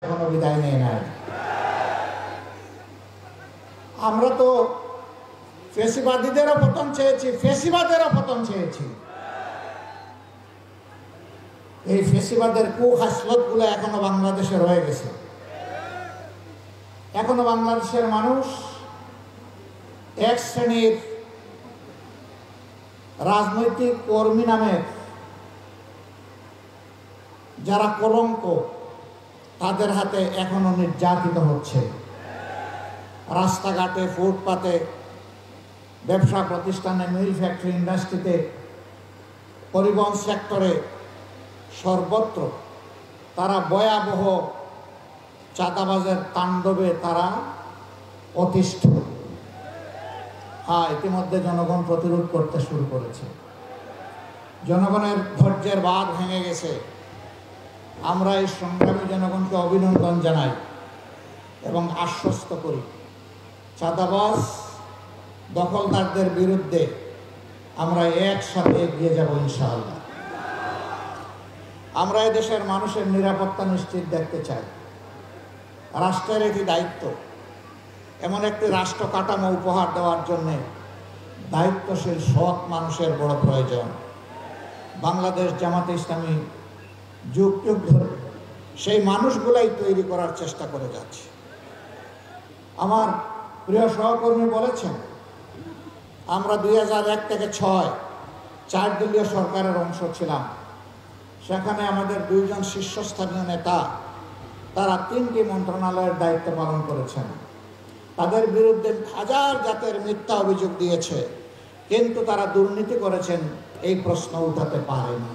এখনো বিদায় নেয় নাই। আমরা তো ফেসিবাদীদেরও পতন চেয়েছি, ফেসিবাদেরও পতন চেয়েছি। এই ফেসিবাদের কুহাসলতগুলো এখনো বাংলাদেশে রয়ে গেছে। এখনো বাংলাদেশের মানুষ এক শ্রেণীর রাজনৈতিক কর্মী নামের যারা কলঙ্ক, তাদের হাতে এখনো নির্যাতিত হচ্ছে। রাস্তাঘাটে, ফুটপাতে, ব্যবসা প্রতিষ্ঠানে, মিল ফ্যাক্টরি, ইন্ডাস্ট্রিতে, পরিবহন সেক্টরে, সর্বত্র তারা ভয়াবহ চাঁদাবাজের তাণ্ডবে তারা অতিষ্ঠ। ইতিমধ্যে জনগণ প্রতিরোধ করতে শুরু করেছে। জনগণের ধৈর্যের বাঁধ ভেঙে গেছে। আমরা এই সংগ্রামী জনগণকে অভিনন্দন জানাই এবং আশ্বস্ত করি, চাঁদাবাজ দখলদারদের বিরুদ্ধে আমরা একসাথে এগিয়ে যাব ইনশাআল্লাহ। আমরা এই দেশের মানুষের নিরাপত্তা নিশ্চিত দেখতে চাই। রাষ্ট্রের এটি দায়িত্ব। এমন একটি রাষ্ট্র কাঠামো উপহার দেওয়ার জন্যে দায়িত্বশীল সৎ মানুষের বড় প্রয়োজন। বাংলাদেশ জামাতে ইসলামী যুগ যুগ ধরে সেই মানুষগুলাই তৈরি করার চেষ্টা করে যাচ্ছে। আমার প্রিয় সহকর্মী বলেছেন, আমরা 2001 থেকে 6 4 দলীয় সরকারের অংশ ছিলাম। সেখানে আমাদের 2 জন শীর্ষস্থানীয় নেতা, তারা 3টি মন্ত্রণালয়ের দায়িত্ব পালন করেছেন। তাদের বিরুদ্ধে হাজার জাতের মিথ্যা অভিযোগ দিয়েছে, কিন্তু তারা দুর্নীতি করেছেন এই প্রশ্ন উঠাতে পারেনি।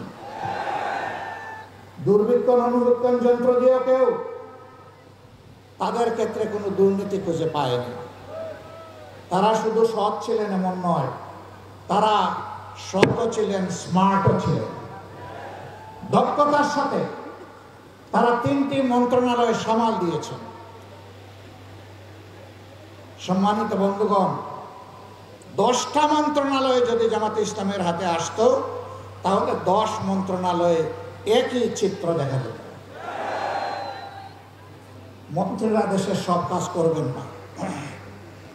দুর্বৃত্তন অনুবীক্ষণ যন্ত্র দিয়েও কেউ তাদের ক্ষেত্রে কোনো দুর্নীতি খুঁজে পায়নি। তারা শুধু সৎ ছিলেন এমন নয়, তারা সৎ ছিলেন, স্মার্টও ছিলেন। দক্ষতার সাথে তারা 3টি মন্ত্রণালয় সামাল দিয়েছেন। সম্মানিত বন্ধুগণ, 10টা মন্ত্রণালয় যদি জামাতে ইসলামের হাতে আসতো, তাহলে 10 মন্ত্রণালয়ে একই চিত্র দেখা যেত। মন্ত্রীরা দেশের সব কাজ করবেন না।